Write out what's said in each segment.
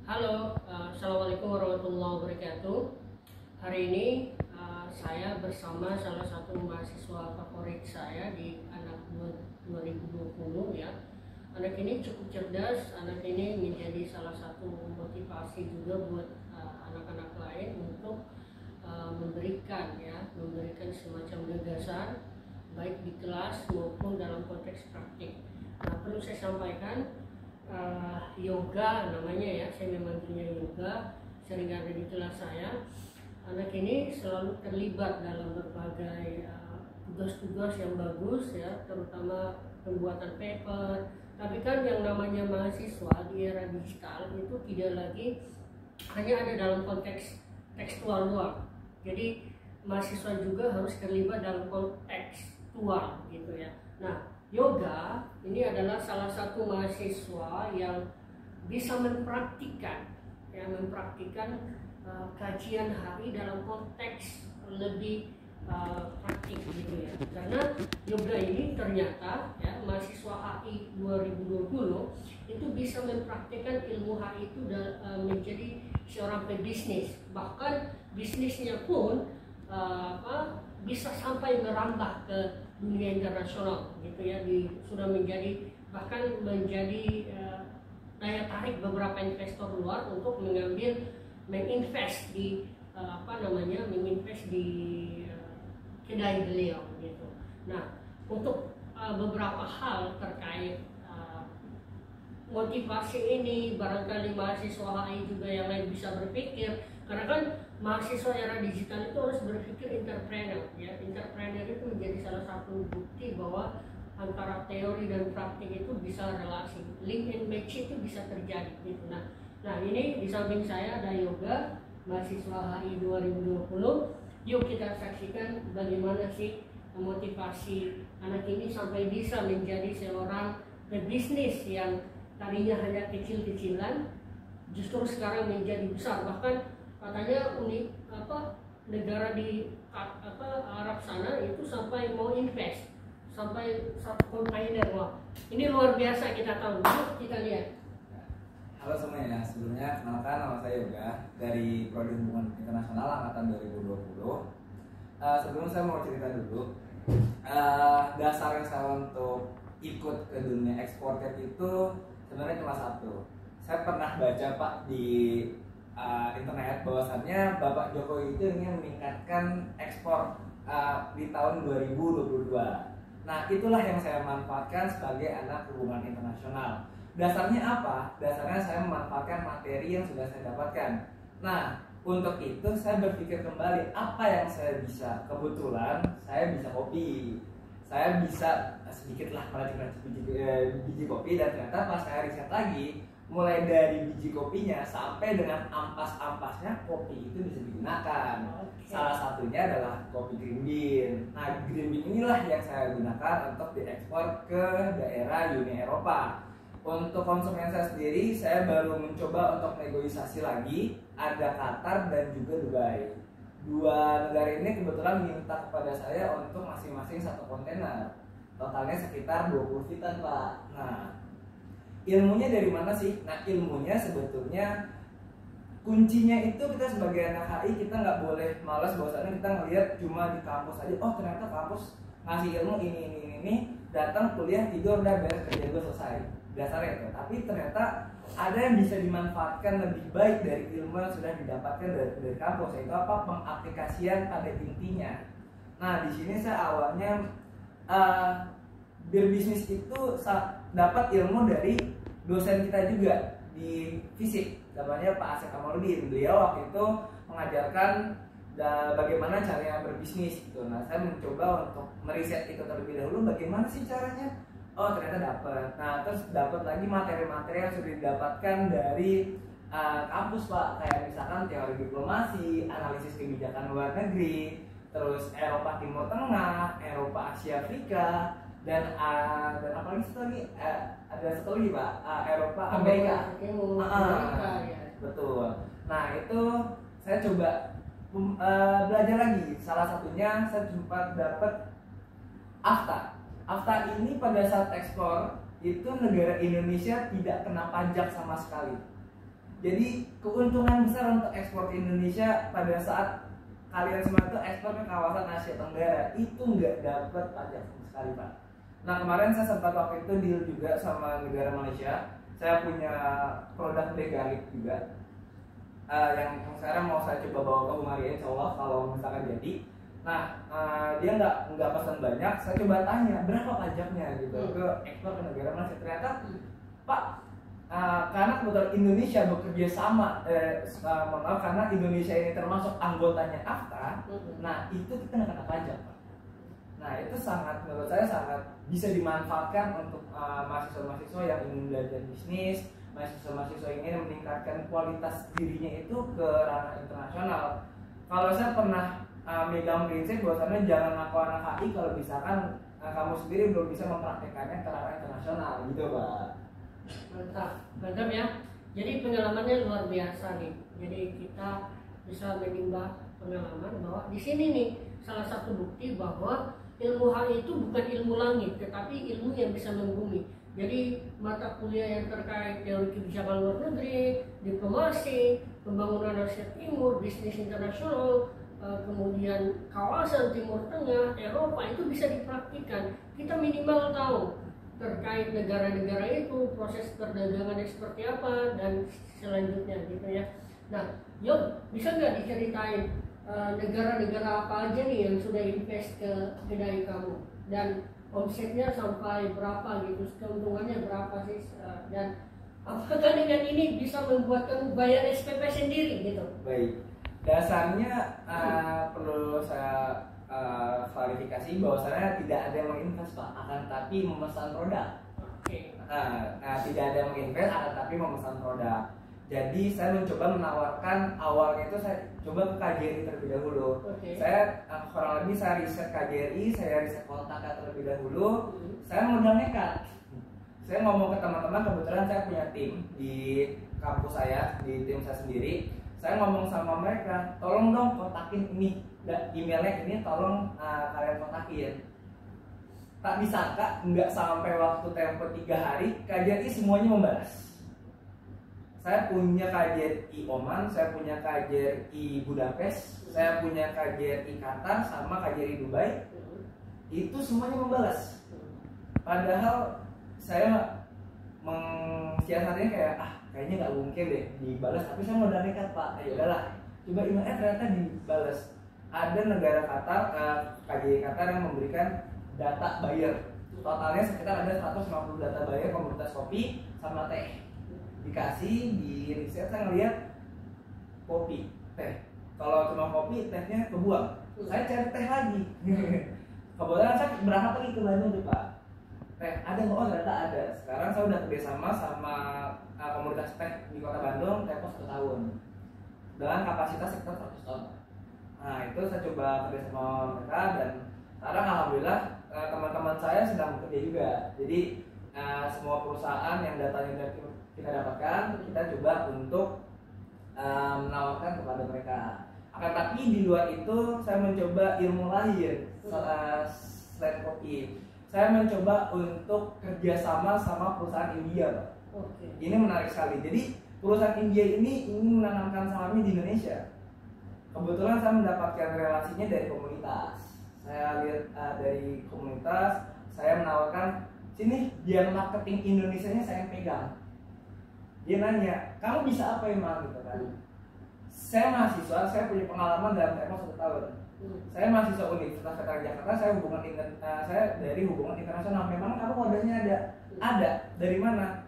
Halo, Assalamualaikum warahmatullahi wabarakatuh. Hari ini saya bersama salah satu mahasiswa favorit saya di anak 2020 ya. Anak ini cukup cerdas, anak ini menjadi salah satu motivasi juga buat anak-anak lain untuk memberikan semacam gagasan baik di kelas maupun dalam konteks praktik. Nah, perlu saya sampaikan yoga namanya ya, saya memang punya yoga, sering ada di kelas saya. Anak ini selalu terlibat dalam berbagai tugas-tugas yang bagus ya, terutama pembuatan paper. Tapi kan yang namanya mahasiswa di era digital itu tidak lagi hanya ada dalam konteks tekstual doang. Jadi mahasiswa juga harus terlibat dalam kontekstual gitu ya. Nah, yoga ini adalah salah satu mahasiswa yang bisa mempraktikkan kajian HI dalam konteks lebih praktik gitu ya. Karena yoga ini ternyata ya, mahasiswa HI 2020 itu bisa mempraktikkan ilmu HI itu menjadi seorang pebisnis. Bahkan bisnisnya pun bisa sampai merambah ke dunia internasional gitu ya, sudah menjadi daya tarik beberapa investor luar untuk menginvest di kedai beliau gitu. Nah, untuk beberapa hal terkait motivasi ini, barangkali mahasiswa HI juga yang lain bisa berpikir, karena kan mahasiswa era digital itu harus berpikir entrepreneur ya. Entrepreneur itu menjadi salah satu bukti bahwa antara teori dan praktik itu bisa relasi, link and match itu bisa terjadi gitu. Nah ini di samping saya ada yoga mahasiswa HI 2020. Yuk kita saksikan bagaimana sih motivasi anak ini sampai bisa menjadi seorang pebisnis yang tadinya hanya kecil-kecilan, justru sekarang menjadi besar. Bahkan katanya negara di Arab sana itu sampai mau invest sampai 1 kontainer. Wah, ini luar biasa. Kita tahu, kita lihat. Halo semuanya, sebelumnya kenalkan nama saya Yoga dari Prodi Hubungan Internasional Angkatan 2020. Sebelum saya mau cerita dulu, dasar yang saya untuk ikut ke dunia eksportir itu sebenarnya cuma satu. Saya pernah baca Pak di internet bahwasannya Bapak Jokowi itu ingin meningkatkan ekspor di tahun 2022. Nah, itulah yang saya manfaatkan sebagai anak hubungan internasional. Dasarnya apa? Dasarnya saya memanfaatkan materi yang sudah saya dapatkan. Nah, untuk itu saya berpikir kembali apa yang saya bisa. Kebetulan saya bisa kopi. Saya bisa sedikitlah meracik-racik biji kopi, dan ternyata pas saya riset lagi, mulai dari biji kopinya sampai dengan ampas-ampasnya, kopi itu bisa digunakan. Salah satunya adalah kopi green bean. Nah, green bean inilah yang saya gunakan untuk diekspor ke daerah Uni Eropa. Untuk konsumen saya sendiri, saya baru mencoba untuk negosiasi lagi. Ada Qatar dan juga Dubai. Dua negara ini kebetulan minta kepada saya untuk masing-masing 1 kontainer. Totalnya sekitar 20 feet-an, Pak. Nah, ilmunya dari mana sih? Nah, ilmunya sebetulnya kuncinya itu kita sebagai anak HI, kita nggak boleh malas bahwasannya kita ngelihat cuma di kampus aja. Oh, ternyata kampus ngasih ilmu ini. Datang kuliah, tidur, udah beres, kerja gue selesai. Dasarnya itu. Tapi ternyata ada yang bisa dimanfaatkan lebih baik dari ilmu yang sudah didapatkan dari kampus, yaitu apa? Pengaplikasian pada intinya. Nah, di sini saya awalnya berbisnis itu dapat ilmu dari dosen kita juga di fisik, namanya Pak Asep Kamaludin. Beliau waktu itu mengajarkan bagaimana caranya berbisnis gitu. Nah, saya mencoba untuk meriset itu terlebih dahulu, bagaimana sih caranya. Oh, ternyata dapat. Nah, terus dapat lagi materi-materi yang sudah didapatkan dari kampus, Pak. Kayak misalkan teori diplomasi, analisis kebijakan luar negeri, terus Eropa Timur Tengah, Eropa Asia Afrika, dan apa lagi ada satu lagi, Pak, Eropa Amerika. Betul. Nah, itu saya coba belajar lagi. Salah satunya saya sempat dapat AFTA. AFTA ini pada saat ekspor itu negara Indonesia tidak kena pajak sama sekali. Jadi keuntungan besar untuk ekspor ke Indonesia pada saat kalian semua itu ekspor ke kawasan Asia Tenggara itu nggak dapat pajak sama sekali, Pak. Nah kemarin saya sempat waktu itu deal juga sama negara Malaysia. Saya punya produk Degalit juga, yang sekarang mau saya coba bawa ke Hungaria, insya Allah kalau misalkan jadi. Nah dia nggak pesan banyak, saya coba tanya berapa pajaknya gitu ke ekspor ke negara Malaysia. Ternyata Pak, karena kebetulan Indonesia bekerja sama, maaf, karena Indonesia ini termasuk anggotanya AFTA, nah itu kita nggak kena pajak, Pak. Nah itu sangat, menurut saya sangat bisa dimanfaatkan untuk mahasiswa-mahasiswa yang ingin belajar bisnis, mahasiswa-mahasiswa yang ingin meningkatkan kualitas dirinya itu ke ranah internasional. Kalau saya pernah megang prinsip bahwasannya jangan ngaku anak HI kalau misalkan kamu sendiri belum bisa mempraktekannya ke ranah internasional, gitu Pak. Mantap ya. Jadi pengalamannya luar biasa nih. Jadi kita bisa menimba pengalaman bahwa di sini nih salah satu bukti bahwa ilmu HI itu bukan ilmu langit, tetapi ilmu yang bisa membumi. Jadi mata kuliah yang terkait teori kebijakan luar negeri, diplomasi, pembangunan Asia Timur, bisnis internasional, kemudian kawasan Timur Tengah, Eropa itu bisa dipraktikkan. Kita minimal tahu terkait negara-negara itu, proses perdagangannya seperti apa, dan selanjutnya gitu ya. Nah, Yon, bisa nggak diceritain negara-negara apa aja nih yang sudah invest ke kedai kamu, dan omsetnya sampai berapa gitu, keuntungannya berapa sih, dan apakah dengan ini bisa membuat kamu bayar SPP sendiri gitu? Baik, dasarnya perlu saya klarifikasi bahwa saya tidak ada yang menginvest, Pak, akan tapi memesan produk. Tidak ada yang menginvest, akan tapi memesan produk. Jadi saya mencoba menawarkan, awalnya itu saya coba ke KJRI terlebih dahulu. Saya kurang lebih saya riset KJRI, saya riset kontaknya terlebih dahulu. Saya modal nekat. Saya ngomong ke teman-teman, kebetulan saya punya tim di kampus saya, di tim saya sendiri. Saya ngomong sama mereka, tolong dong kontakin ini, emailnya ini tolong kalian kontakin. Tak disangka nggak sampai waktu tempo 3 hari KJRI semuanya membalas. Saya punya KJRI Oman, saya punya KJRI Budapest, saya punya KJRI Qatar, sama KJRI Dubai. Itu semuanya membalas. Padahal saya mensiasatinya kayak kayaknya nggak mungkin deh dibalas, tapi saya modal nekat, Pak. Ya udahlah, coba emailnya ternyata dibalas. Ada negara Qatar, KJRI Qatar yang memberikan data buyer. Totalnya sekitar ada 150 data buyer komoditas kopi sama teh. Dikasih di riset, saya ngeliat kopi, teh. Kalau cuma kopi, tehnya kebuang. Saya cari teh lagi. Kebetulan saya berangkat lagi ke Bandung tuh, Pak. Teh ada nggak? Oh ternyata ada. Sekarang saya udah kerjasama sama komunitas teh di Kota Bandung, Tempo 1 tahun dengan kapasitas sekitar 100 ton. Nah itu saya coba kerjasama mereka, dan sekarang alhamdulillah teman-teman saya sedang bekerja juga. Jadi semua perusahaan yang datanya kita dapatkan, kita coba untuk menawarkan kepada mereka. Akan tapi di luar itu saya mencoba ilmu lain selain kopi. Saya mencoba untuk kerjasama sama perusahaan India, Pak. Ini menarik sekali. Jadi perusahaan India ini ingin menanamkan sahamnya di Indonesia. Kebetulan saya mendapatkan relasinya dari komunitas. Saya lihat dari komunitas, saya menawarkan, sini biar marketing Indonesianya saya yang pegang. Dia nanya, kamu bisa apa emang gitu kan? Saya mahasiswa, saya punya pengalaman dalam tempo 1 tahun. Saya mahasiswa Universitas Veteran Jakarta, saya dari hubungan internasional. Memang kamu kodenya ada? Ada. Dari mana?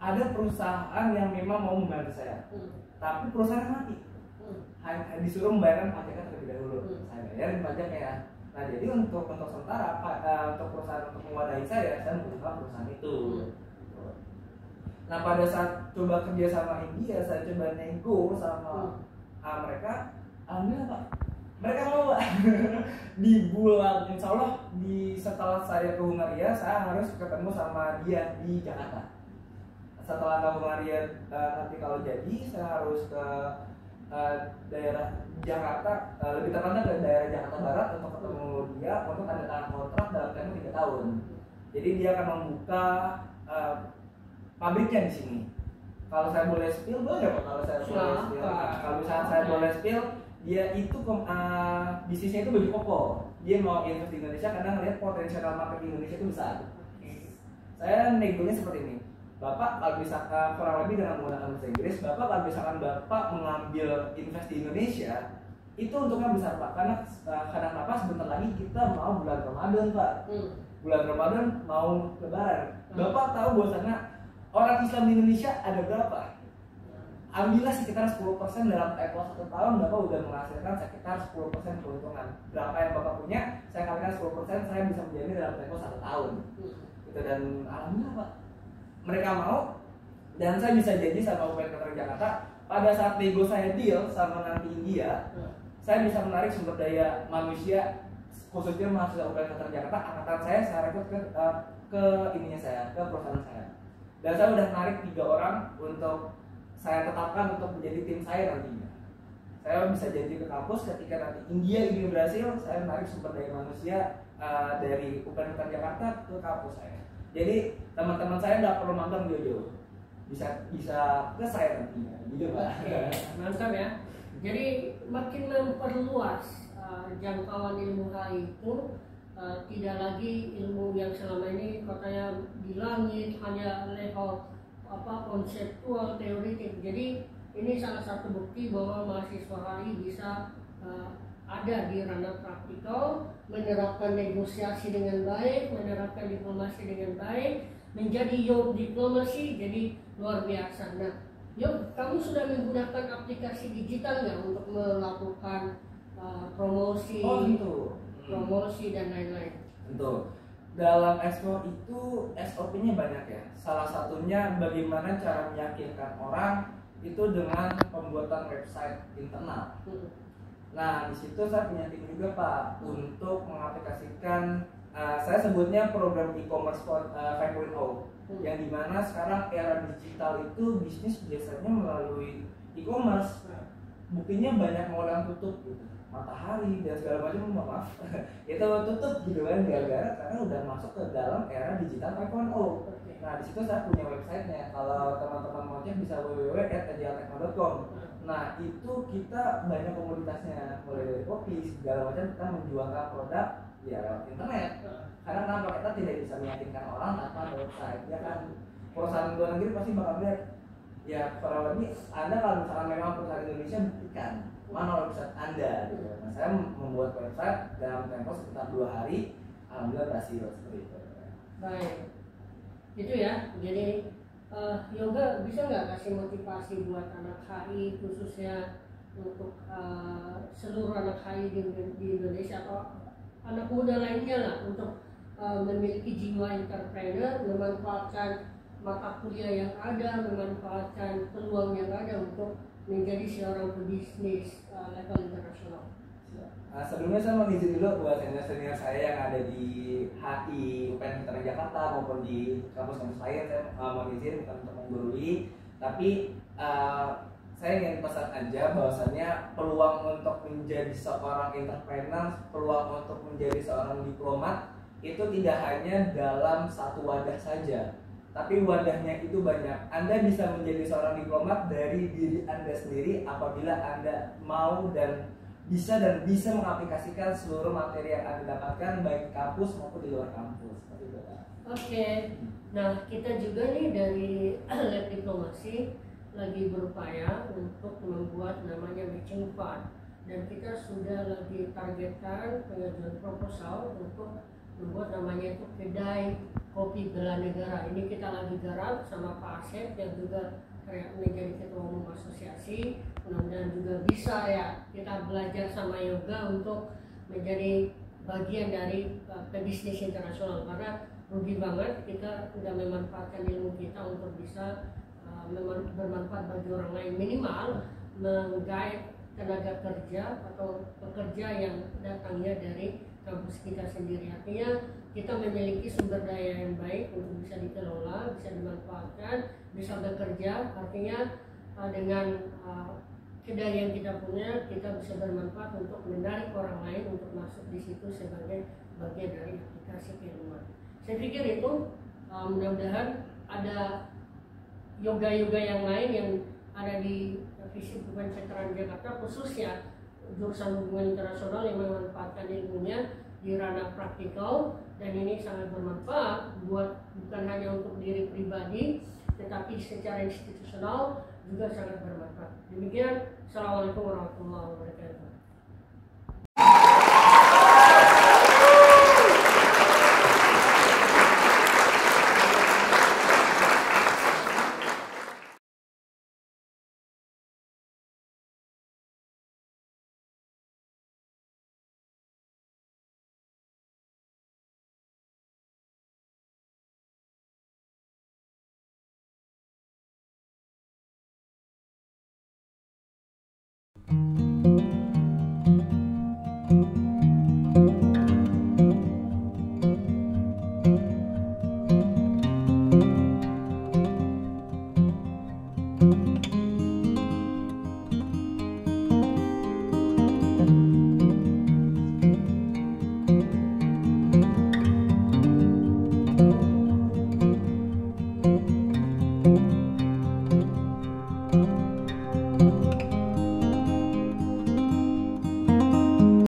Ada perusahaan yang memang mau membantu saya, tapi perusahaan mati. Hanya disuruh membayarkan pajaknya terlebih dahulu. Saya bayarin pajaknya. Nah jadi untuk sementara untuk perusahaan untuk mewadahi saya membutuhkan perusahaan itu. Nah pada saat coba kerja sama India, saya coba nego sama mereka, alhamdulillah, Pak, mereka mau, Pak. Di bulan, insya Allah setelah saya ke Hungaria, saya harus ketemu sama dia di Jakarta. Setelah ke Hungaria nanti kalau jadi, saya harus ke daerah Jakarta, lebih tepatnya ke daerah Jakarta Barat untuk ketemu dia untuk tanda tangan kontrak dalam tempo 3 tahun. Jadi dia akan membuka pabriknya di sini. kalau saya boleh spill boleh Pak? Kalau saya boleh spill, kalau misalnya saya boleh spill, dia itu bisnisnya itu baju koko. Dia mau invest di Indonesia karena ngelihat potensial market di Indonesia itu besar. Saya negonya seperti ini. Bapak kalau misalkan kurang lebih dengan menggunakan bahasa Inggris, Bapak kalau misalkan Bapak mengambil invest di Indonesia, itu untungnya besar Pak. Karena kenapa sebentar lagi kita mau bulan Ramadan Pak. Bulan Ramadan mau Lebaran. Bapak tahu bahwasannya orang Islam di Indonesia ada berapa? Ambillah sekitar 10% dalam tempo 1 tahun, Bapak udah menghasilkan sekitar 10% keuntungan. Berapa yang Bapak punya, saya kalikan 10%, saya bisa menjamin dalam tempo 1 tahun. Gitu, dan alhamdulillah Pak, mereka mau, dan saya bisa janji sama UPN Veteran Jakarta, pada saat nego saya deal sama nanti India, saya bisa menarik sumber daya manusia, khususnya mahasiswa UPN Veteran Jakarta, angkatan saya rekrut ke ininya saya, ke perusahaan saya. Dan saya udah menarik 3 orang untuk saya tetapkan untuk menjadi tim saya nantinya. Saya bisa janji ke kampus ketika nanti India ini berhasil, saya menarik sumber daya manusia dari UPN Veteran Jakarta ke kampus saya. Jadi teman-teman saya nggak perlu nonton jauh-jauh, bisa ke saya nantinya, gitu Pak. Mantap ya. Jadi makin memperluas jangkauan ilmu HI itu, tidak lagi ilmu yang selama ini katanya di langit hanya level konseptual teoritik. Jadi ini salah satu bukti bahwa mahasiswa HI bisa ada di ranah praktikal, menerapkan negosiasi dengan baik, menerapkan diplomasi dengan baik, menjadi youth diplomasi, jadi luar biasa. Nah, Yop, kamu sudah menggunakan aplikasi digital nggak untuk melakukan promosi, promosi dan lain-lain? Tentu. Dalam ekspor itu SOP-nya banyak ya. Salah satunya bagaimana cara meyakinkan orang itu dengan pembuatan website internal. Nah, di situ saya punya tim juga Pak untuk mengaplikasikan saya sebutnya program e-commerce 5.0 yang dimana sekarang era digital itu bisnis biasanya melalui e-commerce. Buktinya banyak mall yang tutup gitu. Matahari dan segala macam, maaf itu tutup gitu kan, gara-gara karena udah masuk ke dalam era digital 5.0. Nah, di situ saya punya websitenya. Kalau teman-teman mau cek bisa www.agiletechno.com. Nah, itu kita banyak komoditasnya, mulai dari kopi segala macam, kita menjualkan produk ya lewat internet. Karena kenapa, kita tidak bisa meyakinkan orang tanpa ada website. Ya kan, perusahaan luar negeri pasti bakal lihat. Ya kurang lebih Anda kalau misalkan memang perusahaan Indonesia, buktikan mana website Anda gitu. Nah, saya membuat website dalam tempo sekitar 2 hari, alhamdulillah berhasil seperti itu. Baik, itu ya. Jadi Yoga bisa nggak kasih motivasi buat anak HI, khususnya untuk seluruh anak HI di Indonesia atau anak muda lainnya lah, untuk memiliki jiwa entrepreneur, memanfaatkan mata kuliah yang ada, memanfaatkan peluang yang ada untuk menjadi seorang pebisnis level internasional. Sebelumnya saya mau izin dulu buat senior saya yang ada di HI UPN Veteran Jakarta maupun di kampus-kampus lain. Saya mau izin bukan untuk menggurui, tapi saya ingin pesan aja bahwasannya peluang untuk menjadi seorang entrepreneur, peluang untuk menjadi seorang diplomat itu tidak hanya dalam satu wadah saja, tapi wadahnya itu banyak. Anda bisa menjadi seorang diplomat dari diri Anda sendiri apabila Anda mau dan bisa mengaplikasikan seluruh materi yang Anda dapatkan baik di kampus maupun di luar kampus. Oke. Nah, kita juga nih dari Lab Diplomasi lagi berupaya untuk membuat namanya matching fund, dan kita sudah lagi targetkan pengajuan proposal untuk membuat namanya itu kedai kopi bela negara. Ini kita lagi garap sama Pak Asep yang juga menjadi ketua umum asosiasi. Mudah-mudahan juga bisa ya kita belajar sama Yoga untuk menjadi bagian dari pebisnis internasional, karena rugi banget kita sudah memanfaatkan ilmu kita untuk bisa bermanfaat bagi orang lain, minimal menggait tenaga kerja atau pekerja yang datangnya dari kampus kita sendiri. Artinya kita memiliki sumber daya yang baik untuk bisa dikelola, bisa dimanfaatkan, bisa bekerja. Artinya dengan kedai yang kita punya, kita bisa bermanfaat untuk menarik orang lain untuk masuk di situ sebagai bagian dari aplikasi keilmuan. Saya pikir itu mudah-mudahan ada yoga-yoga yang lain yang ada di Visip Veteran Jakarta, khususnya jurusan hubungan internasional yang memanfaatkan ilmunya di ranah praktikal, dan ini sangat bermanfaat buat bukan hanya untuk diri pribadi tetapi secara institusional juga sangat bermanfaat. Demikian, Assalamualaikum warahmatullahi wabarakatuh.